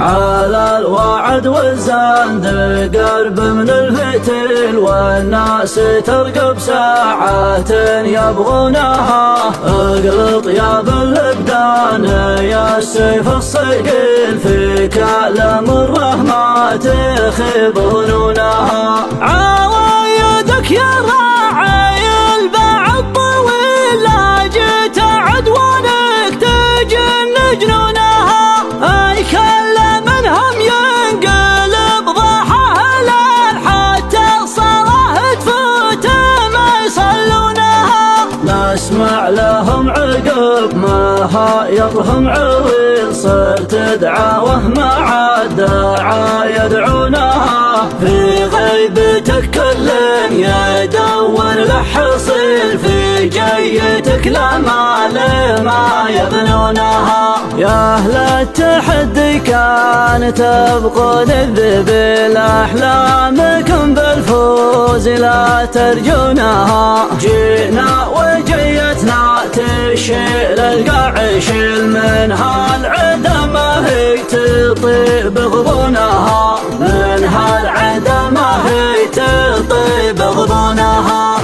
على الوعد والزندقرب من الفتل، والناس ترقب ساعات يبغونها. اقلط يا بالابدان يا السيف الصقيل، فيك الامر ما تخيب ظنونها. عوايدك يا راعي الباع الطويل، لا جيت عدوانك تجن جنونها. اي كل منهم ينقلب ضحى هلال، حتى الصلاة تفوت ما يصلونها. نسمع لهم عقب ما هايطهم عويل، صرت دعاوه مع الداعى يدعونها. في غيبتك كل يدور له حصيل، في جيتك لا مال ما يبنونها. يا أهل التحدي كان تبقون الذبل، أحلامكم بالفوز لا ترجونها. جينا وجيتنا تشيل القعش، منها العدا ما هي تطيب غضونها، منها العدا ما هي تطيب غضونها.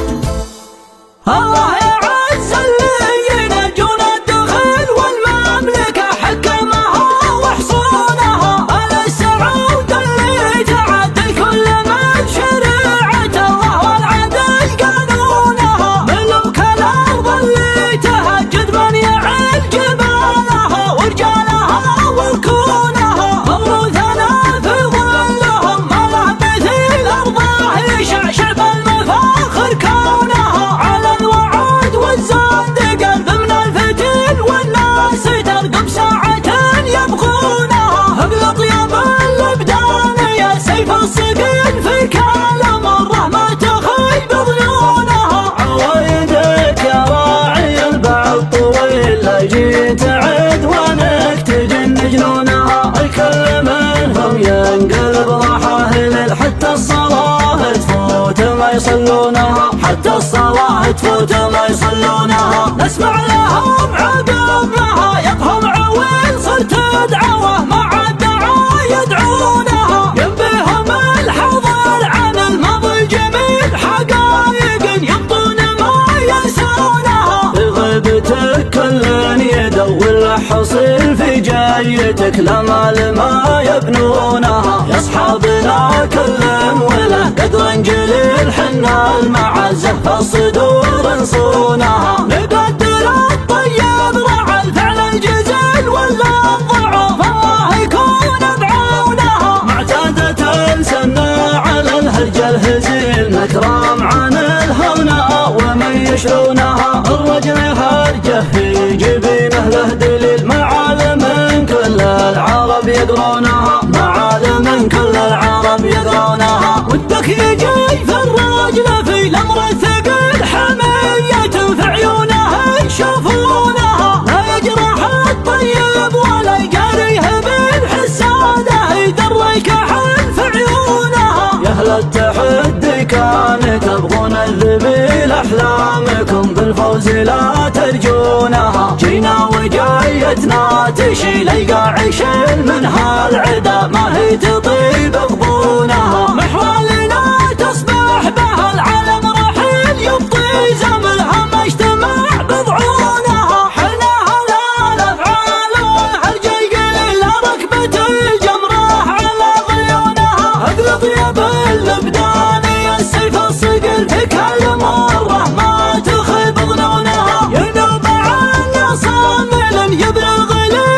الله يعز اللي ينجون الدخل والمملكة حكمها وحصونها. على السعود اللي تعدل كل من شريعة الله والعدل قانونها. ملوك الأرض اللي تهجد من يعل جبالها، ورجالها وركونها. موروثنا في ظلهم ما له مثيل، أرضاه يشعشع بالمفاخر كونها. على الوعد والزندقرب من الفتل، والناس ترقب ساعة يبغونها. اقلط يا بالابدان يا سيف الصقيل، فيك الامر ما تخيب ظنونها. عوايدك يا راعي الباع الطويل، لا جيت عدوانك تجن جنونها. الكل منهم ينقلب ضحى هلال، حتى الصلاة تفوت ما يصلونها، حتى الصلاة تفوت ما يصلونها. نسمع لهم عقب ما يطهم عويل، صرت دعوه مع الدعاء يدعونها. ينبيهم الحذر عن الماضي الجميل، حقايق يبطون ما ينسونها. بغيبتك كل يدور له حصيل، في جايتك لمال ما يبنونها. يا اصحابنا كل وله قدر جليل، حنا المعزة في الصدور نصونها. نقدر الطيب رعى الفعل الجزيل، ولا الضعف الله يكون بعونها. معتادة سنة على الهرج الهزيل، مكرام عن الهونا ومن يشرونها. الرجل هرجه في جبينه له دليل، معالم كل العرب يقرونها، معالم كل العرب يقرونها. ودك يجي في الرجل في الامر الثقيل، حمية في عيونها يشوفونها. لا يجرح الطيب ولا يقاريه بالحسادة، يدرك حل في عيونها. يا اهل التحدي كان تبغون الذبيل، احلامكم بالفوز لا ترجونها. جينا وجايتنا تشيل القاعش، منها العدا ما هي تطيب غضونها. محوالنا تصبح به العالم رحيل، يبطي زملها ما اجتمع بضعونها. حلها لا الافعال والهرج القليل، ركبة الجمرة على ضيونها. اقلط يا بالابدان يا السيف الصقيل، فيك المرة ما تخيب ظنونها. ينوب عنا صامل يبلغ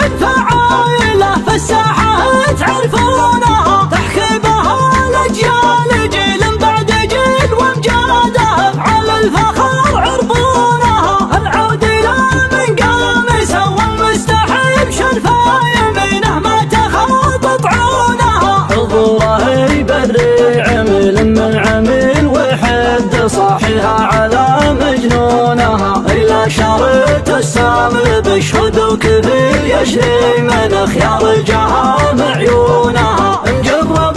الفعايله، في الساحة تعرفونها. تحكي بها الاجيال جيل بعد جيل، وامجاده افعال الفخر عرفونها. العود الى من قام سوى المستحيل، شرفه يمينه ما تخاطب عونها. حضوره يبري عمل من عميل، وحد صاحيها على مجنونها. الى شريط السامل بشهد وكفيل، يشري من خيار الجهام عيونها. مجرب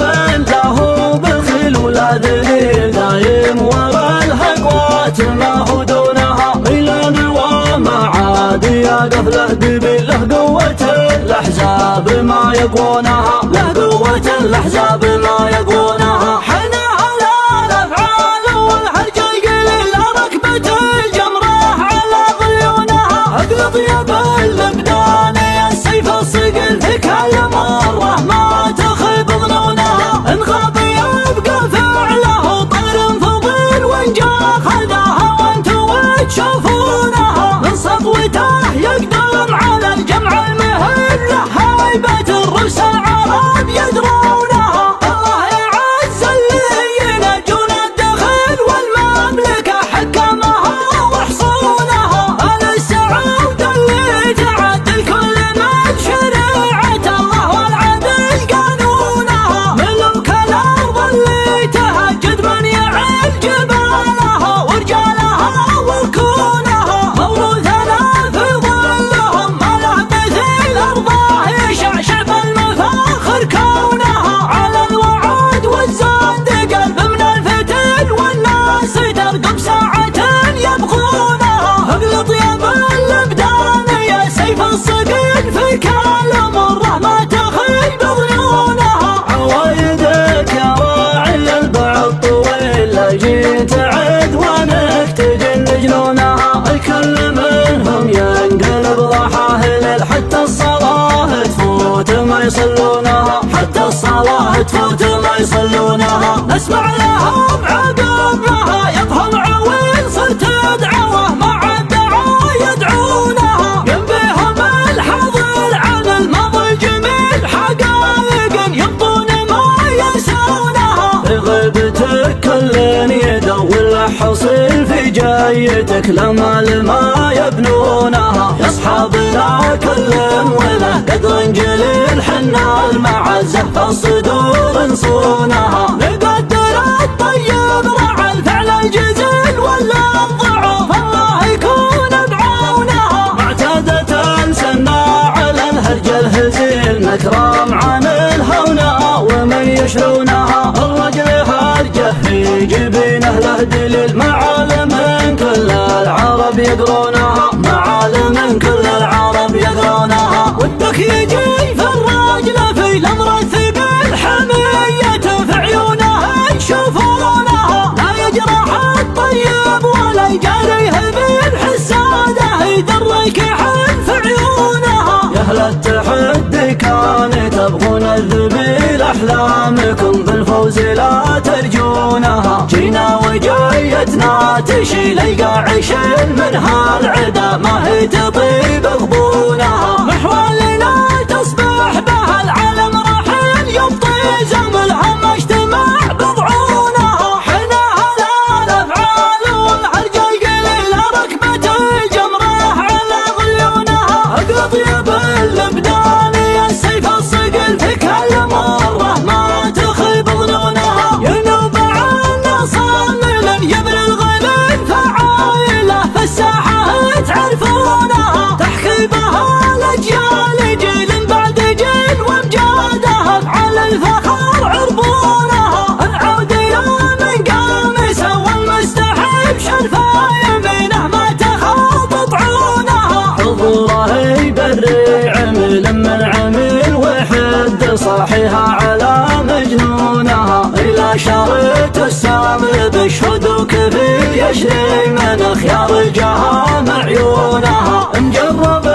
له بالخيل ولا ذليل، دايم ورا الهقوات ما هو دونها. الى نوى ما عاد يقف له دبيل، له قوة الأحزاب ما يقونها، له قوة الأحزاب ما يقونها. حنا على الأفعال والهرجل قليل ركبة الجمرة على ضيونها. اقلط يا بالابدان يا السيف الصقل فيك هالمرة ما تخيب ظنونها. ان غاب يبقى فعله طير فضيل وان جا خذاها وانتو تشوفونها. من سطوته يقدم على الجمع المهل له هيبة الرؤوس العرب يدرونها. الله يعز اللي ينجون الدخل والمملكة حكمها وحصونها. آل السعود اللي تعدل كل من شريعة الله والعدل قانونها. ملوك الأرض اللي تهجد من يعل جبالها ورجالها وركونها. موروثنا في ظلهم ما له مثيل أرضاه يشعشع بالمفاخر كونها. على الوعد والزند قلب من الفتل والناس ترقب ساعة يبغونها. اقلط يا بالابدان يا سيف الصقل فيك المرة ما تخيب ظنونها. عوايدك يا راعي البعض طويل لا جيت عد وانك تجن جنونها. الكل منهم ينقلب ضحاه ليل حتى الصلاة تفوت ما يصلونها. حتى الصلاة تفوت ما يصلونها. نسمع لهم عقب لها يطهر عويل صرت دعوة مع الدعاء يدعونها. ينبيهم الحاضر عن الماضي الجميل حقائق يبطون ما ينسونها. في غيبتك كل يدور حصيل في جايتك لمال ما يبنونها. يا اصحابنا كل وله قدر جليل حنا المعزة في الصدور نصونها. نقدر الطيب رعى الفعل الجزيل ولا الضعف الله يكون بعونها. معتادة السنا على الهرج الهزيل نكرام عن الهونا ومن يشرونها. الرجل هرجه في جبينه له دليل معالم من كل العرب يقرونها. معالم كل العرب يقرونها. ودك يجي في الرجل في الامر الثقيل حمية في عيونها يشوفونها. لا يجرح الطيب ولا يجاريه بالحسادة يدرك يحل في عيونها. يا اهل التحدي كان تبغون الذبيل احلامكم بالفوز لا ترجونها. جينا وجايتنا تشيل القاعش منها العدا ما هي تطيب غبونها. محولنا تصبح بها العالم رحيل يبطي زملها ما اجتمع بضعونها. حنا على الافعال والهرج القليل ركبة الجمرة على ضيونها. اقلط يا بالابدان يا السيف الصقل فيك هالمرة ما تخيب ظنونها. ينوب عنا صامل يبري الغليل فعايله في الساحة تعرفونها. تحكي بها الاجيال جيل بعد جيل وامجادها على الفخر عربونها. العود يا من قامسه والمستحب شرفه يمينه ما تخاطط عونها. حضوره يبري عمل من عمل وحد صاحيها على مجنونها. الى شريط السامر بشهد وكفيل يشري من خيار الجهام عيونها. مجرب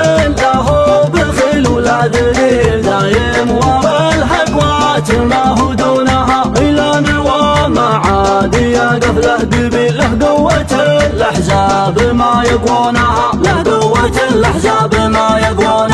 له بالخيل ولا ذليل دايم ورا الحقوات ما هو دونها. الى نوى معادي يقف له دبيل له قوة الأحزاب ما يقونها. له قوة الأحزاب ما يقونها.